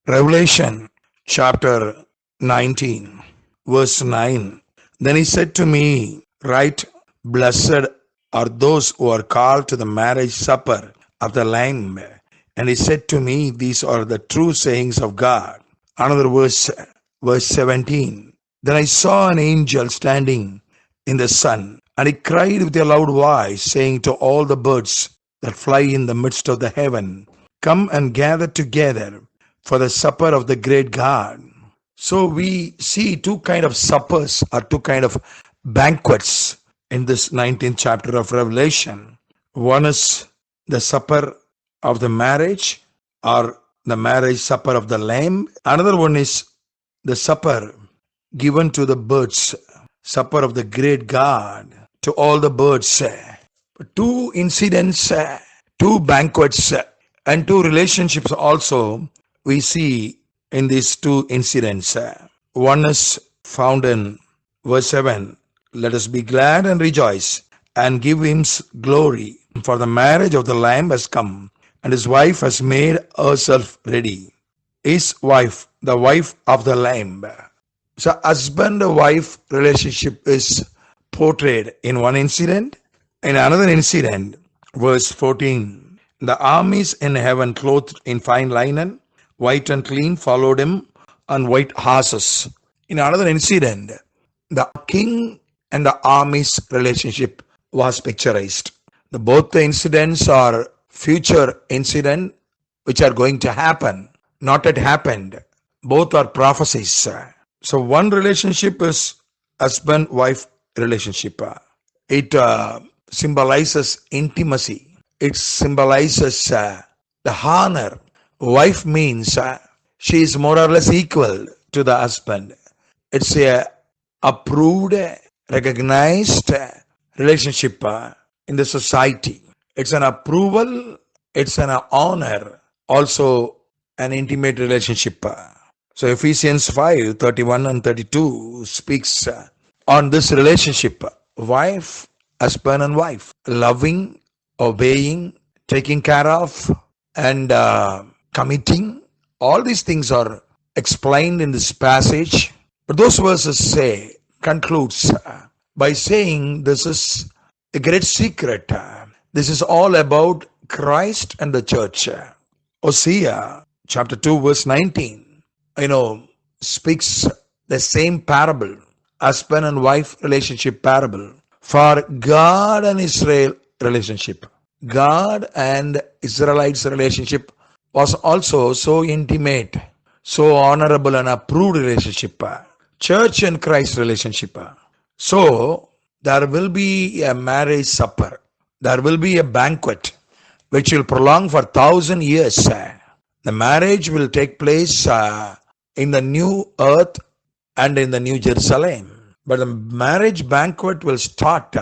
Revelation chapter 19, verse 9. Then he said to me, Write, blessed are those who are called to the marriage supper of the Lamb. And he said to me, These are the true sayings of God. Another verse 17. Then I saw an angel standing in the sun, and he cried with a loud voice, saying to all the birds that fly in the midst of the heaven, Come and gather together for the supper of the great God. So we see two kind of suppers or two kind of banquets in this 19th chapter of Revelation. One is the supper of the marriage or the marriage supper of the Lamb. Another one is the supper given to the birds, supper of the great God to all the birds. Two incidents, two banquets, and two relationships also we see in these two incidents. One is found in verse 7. Let us be glad and rejoice and give him glory, for the marriage of the Lamb has come, and his wife has made herself ready. His wife, the wife of the Lamb. So husband-wife relationship is portrayed in one incident. In another incident, verse 14, the armies in heaven clothed in fine linen, white and clean, followed him on white horses. In another incident, the king and the army's relationship was picturized. Both the incidents are future incident which are going to happen, not yet happened. Both are prophecies. So one relationship is husband-wife relationship. It symbolizes intimacy. It symbolizes the honor. Wife means she is more or less equal to the husband. It's a approved, recognized relationship in the society. It's an approval, it's an honor, also an intimate relationship. So Ephesians 5:31 and 32 speaks on this relationship. Wife, husband and wife, loving, obeying, taking care of, and committing. All these things are explained in this passage. But those verses concludes by saying this is a great secret. This is all about Christ and the church. Hosea chapter 2 verse 19, speaks the same parable, husband and wife relationship parable, for God and Israel relationship. God and Israelites relationship was also so intimate, so honorable and approved relationship. Church and Christ relationship. So there will be a marriage supper. There will be a banquet which will prolong for 1,000 years. The marriage will take place in the new earth and in the new Jerusalem. But the marriage banquet will start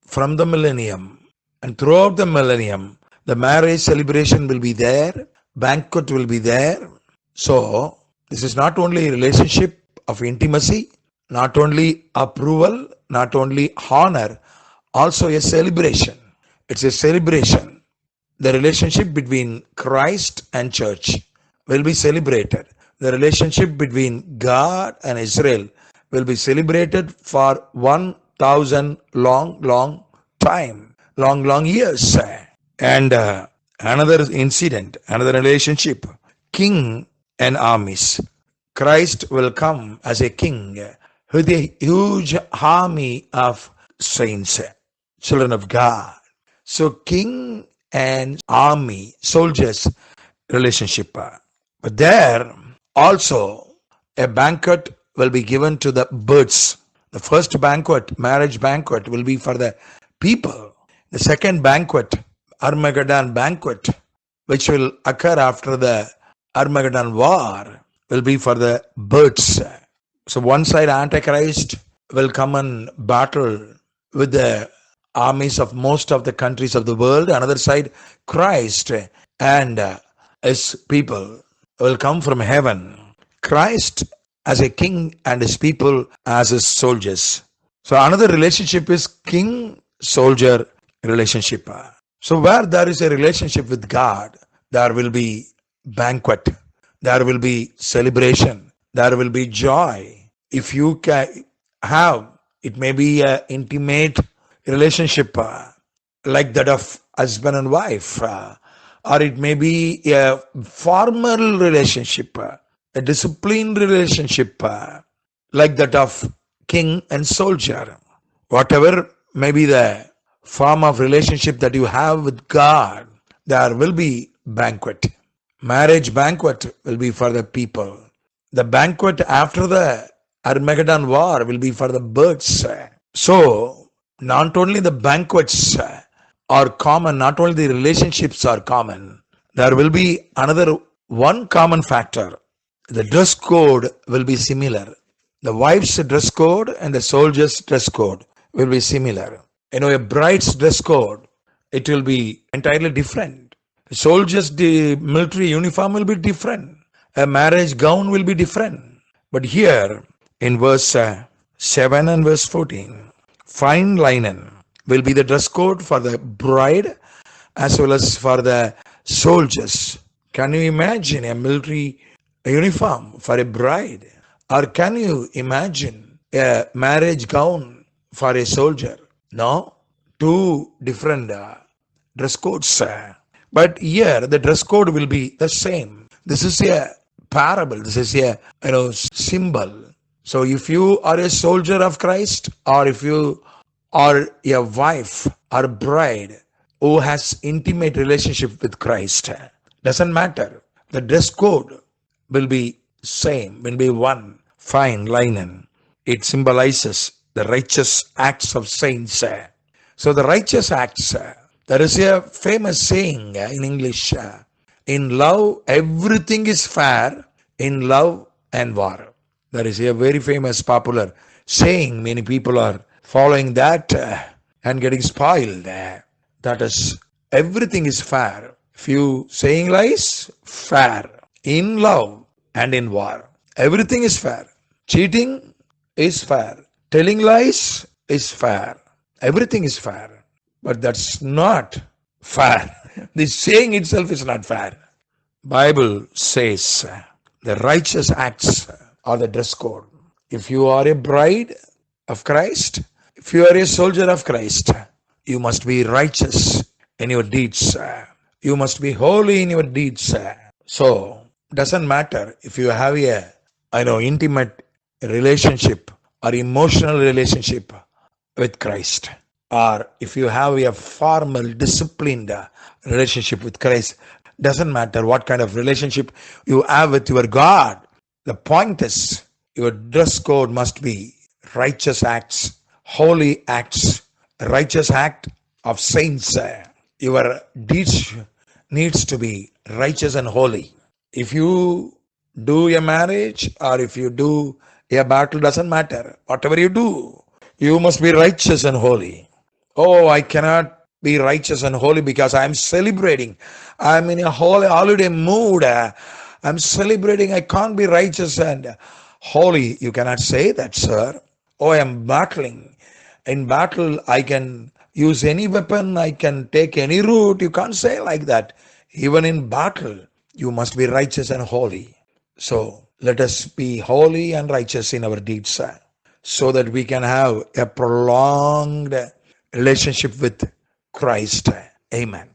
from the millennium. And throughout the millennium, the marriage celebration will be there. Banquet will be there. So, this is not only a relationship of intimacy, not only approval, not only honor, also a celebration. It's a celebration. The relationship between Christ and church will be celebrated. The relationship between God and Israel will be celebrated for 1,000 long time, long years. And another incident, another relationship, king and armies. Christ will come as a king with a huge army of saints, children of God. So king and army, soldiers relationship. But there also a banquet will be given to the birds. The first banquet, marriage banquet, will be for the people. The second banquet, Armageddon banquet, which will occur after the Armageddon war, will be for the birds. So one side Antichrist will come and battle with the armies of most of the countries of the world. Another side, Christ and his people will come from heaven. Christ as a king and his people as his soldiers. So another relationship is king-soldier relationship. So where there is a relationship with God, there will be banquet. there will be celebration, there will be joy. If you can have, it may be an intimate relationship like that of husband and wife, or it may be a formal relationship, a disciplined relationship like that of king and soldier. Whatever may be the form of relationship that you have with God, there will be banquet. Marriage banquet will be for the people. The banquet after the Armageddon war will be for the birds. So, not only the banquets are common, not only the relationships are common, there will be another one common factor. The dress code will be similar. The wife's dress code and the soldier's dress code will be similar. A bride's dress code, it will be entirely different. A soldier's military uniform will be different. A marriage gown will be different. But here in verse 7 and verse 14, fine linen will be the dress code for the bride as well as for the soldiers. Can you imagine a military uniform for a bride? Or can you imagine a marriage gown for a soldier? No, two different dress codes. But here the dress code will be the same. This is a parable. This is a symbol. So if you are a soldier of Christ, or if you are a wife or bride who has intimate relationship with Christ, doesn't matter. The dress code will be same, will be one, fine linen. It symbolizes the righteous acts of saints. So the righteous acts, there is a famous saying in English, in love everything is fair, in love and war. There is a very famous popular saying, many people are following that and getting spoiled. That is, everything is fair. If you saying lies, fair. In love and in war, everything is fair. Cheating is fair. Telling lies is fair. Everything is fair. But that's not fair. The saying itself is not fair. Bible says the righteous acts are the dress code. If you are a bride of Christ, if you are a soldier of Christ, you must be righteous in your deeds. You must be holy in your deeds. So, doesn't matter if you have a intimate relationship or emotional relationship with Christ, or if you have a formal, disciplined relationship with Christ. Doesn't matter what kind of relationship you have with your God. The point is, your dress code must be righteous acts, holy acts, righteous act of saints. Your deeds needs to be righteous and holy. If you do a marriage or if you do a battle, doesn't matter. Whatever you do, you must be righteous and holy. Oh, I cannot be righteous and holy because I am celebrating. I am in a holiday mood. I'm celebrating. I can't be righteous and holy. You cannot say that, sir. Oh, I am battling. In battle, I can use any weapon. I can take any route. You can't say like that. Even in battle, you must be righteous and holy. So let us be holy and righteous in our deeds, so that we can have a prolonged relationship with Christ. Amen.